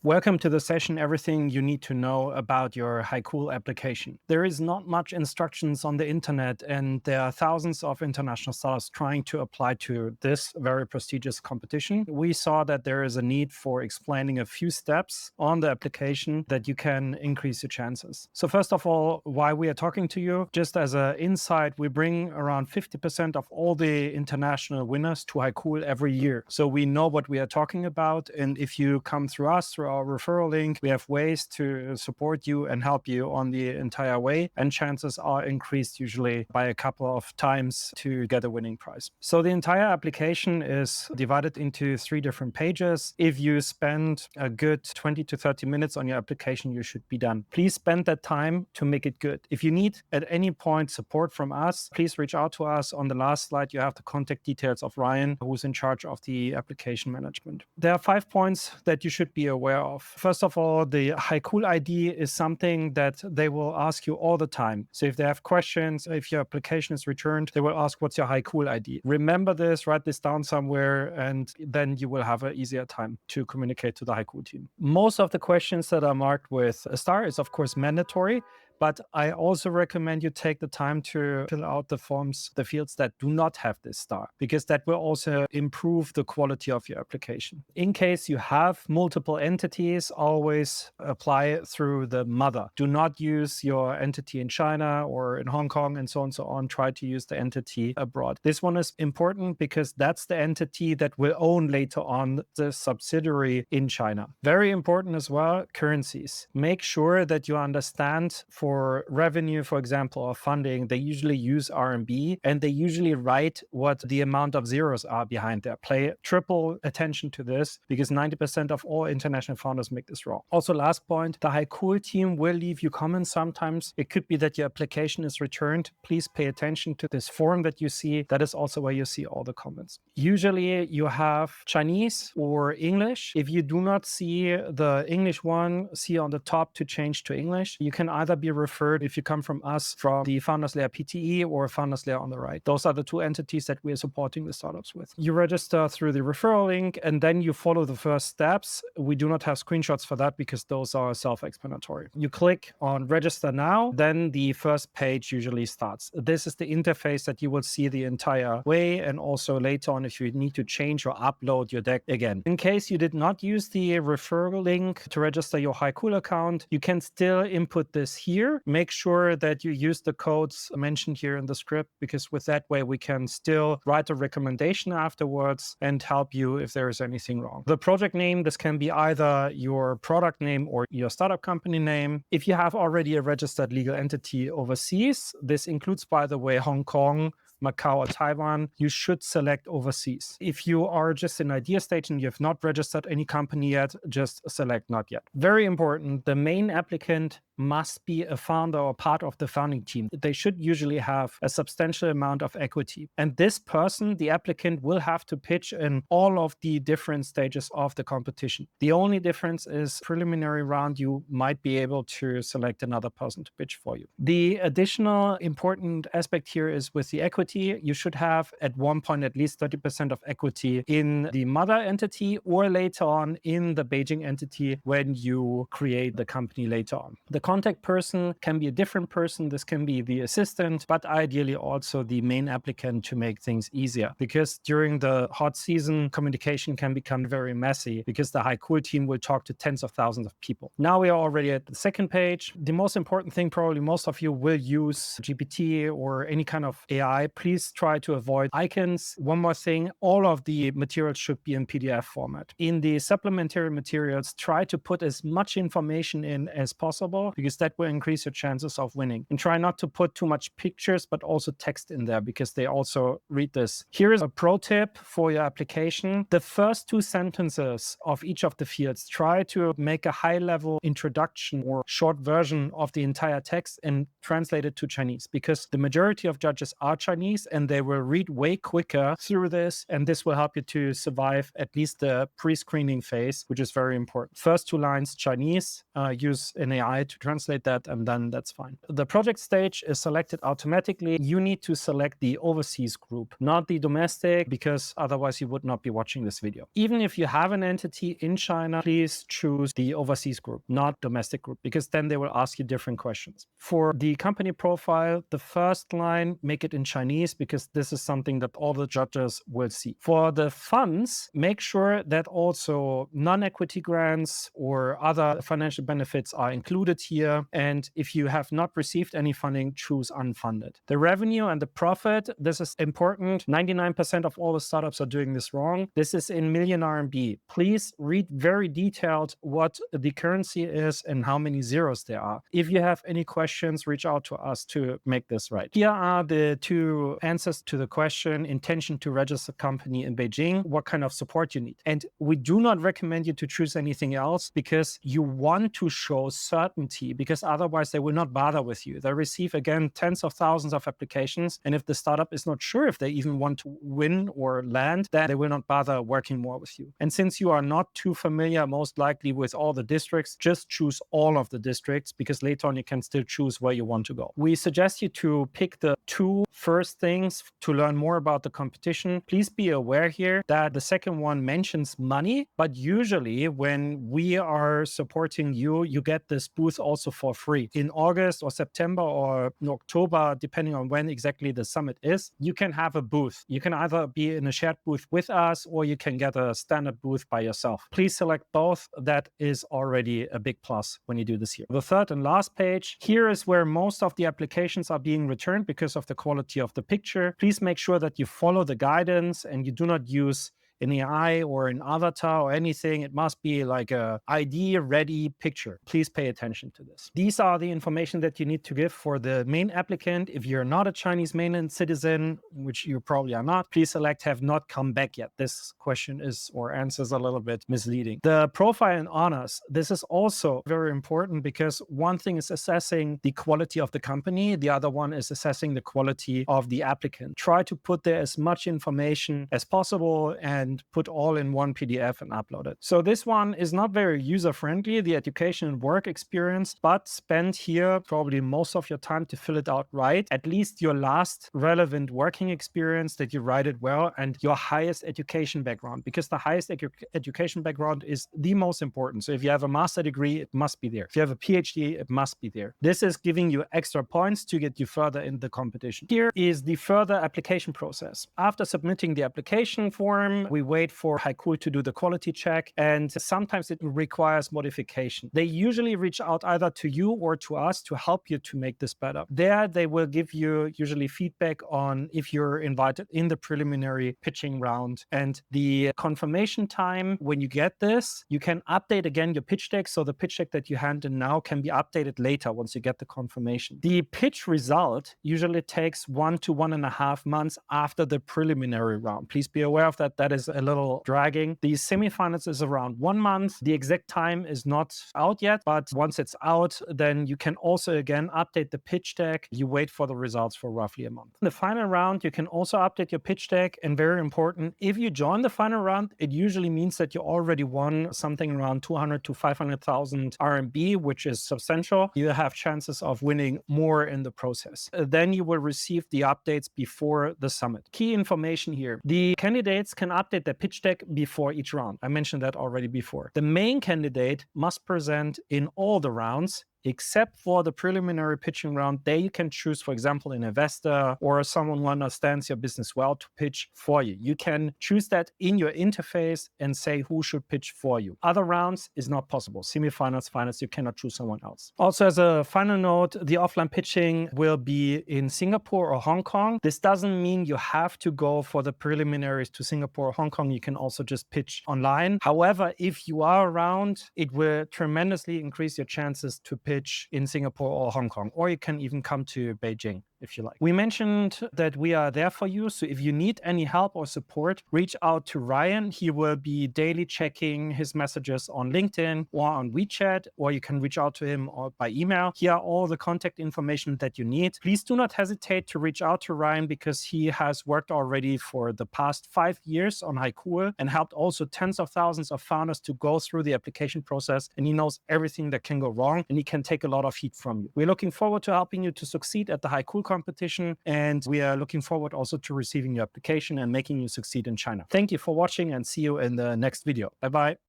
Welcome to the session, everything you need to know about your HICOOL application. There is not much instructions on the internet, and there are thousands of international startups trying to apply to this very prestigious competition. We saw that there is a need for explaining a few steps on the application that you can increase your chances. So first of all, why we are talking to you, just as an insight, we bring around 50% of all the international winners to HICOOL every year. So we know what we are talking about, and if you come through us, through our referral link, we have ways to support you and help you on the entire way, and chances are increased usually by a couple of times to get a winning prize. So the entire application is divided into 3 different pages. If you spend a good 20 to 30 minutes on your application, you should be done. Please spend that time to make it good. If you need at any point support from us, please reach out to us. On the last slide, you have the contact details of Ryan, who's in charge of the application management. There are 5 points that you should be aware of. First of all, the HICOOL ID is something that they will ask you all the time. So if they have questions, if your application is returned, they will ask, what's your HICOOL ID? Remember this, write this down somewhere, and then you will have an easier time to communicate to the HICOOL team. Most of the questions that are marked with a star is, of course, mandatory. But I also recommend you take the time to fill out the forms, the fields that do not have this star, because that will also improve the quality of your application. In case you have multiple entities, always apply through the mother. Do not use your entity in China or in Hong Kong and so on and so on. Try to use the entity abroad. This one is important because that's the entity that will own later on the subsidiary in China. Very important as well, currencies. Make sure that you understand for revenue, for example, or funding, they usually use RMB, and they usually write what the amount of zeros are behind there. Pay triple attention to this because 90% of all international founders make this wrong. Also, last point, the HICOOL team will leave you comments sometimes. It could be that your application is returned. Please pay attention to this form that you see. That is also where you see all the comments. Usually you have Chinese or English. If you do not see the English one, see on the top to change to English. You can either be referred, if you come from us, from the Founders Layer PTE or Founders Layer on the right. Those are the 2 entities that we are supporting the startups with. You register through the referral link, and then you follow the first steps. We do not have screenshots for that because those are self-explanatory. You click on register now, then the first page usually starts. This is the interface that you will see the entire way, and also later on if you need to change or upload your deck again. In case you did not use the referral link to register your HICOOL account, you can still input this here. Make sure that you use the codes mentioned here in the script, because with that way we can still write a recommendation afterwards and help you if there is anything wrong. The project name, this can be either your product name or your startup company name. If you have already a registered legal entity overseas, this includes, by the way, Hong Kong, Macau, or Taiwan, you should select overseas. If you are just in idea stage and you have not registered any company yet, just select not yet. Very important, the main applicant must be a founder or part of the founding team. They should usually have a substantial amount of equity. And this person, the applicant, will have to pitch in all of the different stages of the competition. The only difference is preliminary round, you might be able to select another person to pitch for you. The additional important aspect here is with the equity, you should have at one point at least 30% of equity in the mother entity or later on in the Beijing entity when you create the company later on. The contact person can be a different person. This can be the assistant, but ideally also the main applicant to make things easier. Because during the hot season, communication can become very messy because the HICOOL team will talk to tens of thousands of people. Now we are already at the second page. The most important thing, probably most of you will use GPT or any kind of AI. Please try to avoid icons. One more thing, all of the materials should be in PDF format. In the supplementary materials, try to put as much information in as possible, because that will increase your chances of winning. And try not to put too much pictures, but also text in there, because they also read this. Here is a pro tip for your application. The first 2 sentences of each of the fields, try to make a high-level introduction or short version of the entire text and translate it to Chinese, because the majority of judges are Chinese and they will read way quicker through this, and this will help you to survive at least the pre-screening phase, which is very important. First 2 lines Chinese, use an AI to translate that, and then that's fine. The project stage is selected automatically. You need to select the overseas group, not the domestic, because otherwise you would not be watching this video. Even if you have an entity in China, please choose the overseas group, not domestic group, because then they will ask you different questions. For the company profile, the first line, make it in Chinese, because this is something that all the judges will see. For the funds, make sure that also non-equity grants or other financial benefits are included here. And if you have not received any funding, choose unfunded. The revenue and the profit, this is important. 99% of all the startups are doing this wrong. This is in million RMB. Please read very detailed what the currency is and how many zeros there are. If you have any questions, reach out to us to make this right. Here are the two answers to the question: intention to register company in Beijing, what kind of support you need. And we do not recommend you to choose anything else, because you want to show certainty, because otherwise they will not bother with you. They receive, again, tens of thousands of applications. And if the startup is not sure if they even want to win or land, then they will not bother working more with you. And since you are not too familiar, most likely, with all the districts, just choose all of the districts, because later on you can still choose where you want to go. We suggest you to pick the two first things to learn more about the competition. Please be aware here that the second one mentions money, but usually when we are supporting you, you get this booth also for free. In August or September or in October, depending on when exactly the summit is, you can have a booth. You can either be in a shared booth with us, or you can get a standard booth by yourself. Please select both. That is already a big plus when you do this here. The third and last page, here is where most of the applications are being returned because of the quality of the picture. Please make sure that you follow the guidance and you do not use an AI or an avatar or anything. It must be like a ID-ready picture. Please pay attention to this. These are the information that you need to give for the main applicant. If you're not a Chinese mainland citizen, which you probably are not, please select have not come back yet. This question is or answers a little bit misleading. The profile and honors, this is also very important, because one thing is assessing the quality of the company. The other one is assessing the quality of the applicant. Try to put there as much information as possible and put all in one PDF and upload it. So this one is not very user-friendly, the education and work experience, but spend here probably most of your time to fill it out right. At least your last relevant working experience, that you write it well, and your highest education background, because the highest education background is the most important. So if you have a master degree, it must be there. If you have a PhD, it must be there. This is giving you extra points to get you further in the competition. Here is the further application process. After submitting the application form, we wait for HICOOL to do the quality check, and sometimes it requires modification. They usually reach out either to you or to us to help you to make this better. There, they will give you usually feedback on if you're invited in the preliminary pitching round. And the confirmation time, when you get this, you can update again your pitch deck. So the pitch deck that you hand in now can be updated later once you get the confirmation. The pitch result usually takes 1 to 1.5 months after the preliminary round. Please be aware of that. That is a little dragging. The semifinals is around 1 month. The exact time is not out yet, but once it's out, then you can also again update the pitch deck. You wait for the results for roughly a month. In the final round, you can also update your pitch deck, and very important, if you join the final round, it usually means that you already won something around 200 to 500,000 RMB, which is substantial. You have chances of winning more in the process. Then you will receive the updates before the summit. Key information here: the candidates can update their pitch deck before each round. I mentioned that already before. The main candidate must present in all the rounds, except for the preliminary pitching round. There you can choose, for example, an investor or someone who understands your business well to pitch for you. You can choose that in your interface and say who should pitch for you. Other rounds is not possible. Semifinals, finals, you cannot choose someone else. Also, as a final note, the offline pitching will be in Singapore or Hong Kong. This doesn't mean you have to go for the preliminaries to Singapore or Hong Kong. You can also just pitch online. However, if you are around, it will tremendously increase your chances to pitch in Singapore or Hong Kong, or you can even come to Beijing. if you like. We mentioned that we are there for you. So if you need any help or support, reach out to Ryan. He will be daily checking his messages on LinkedIn or on WeChat, or you can reach out to him or by email. Here are all the contact information that you need. Please do not hesitate to reach out to Ryan because he has worked already for the past 5 years on HICOOL and helped also tens of thousands of founders to go through the application process. And he knows everything that can go wrong, and he can take a lot of heat from you. We're looking forward to helping you to succeed at the HICOOL competition, and we are looking forward also to receiving your application and making you succeed in China. Thank you for watching, and see you in the next video. Bye-bye.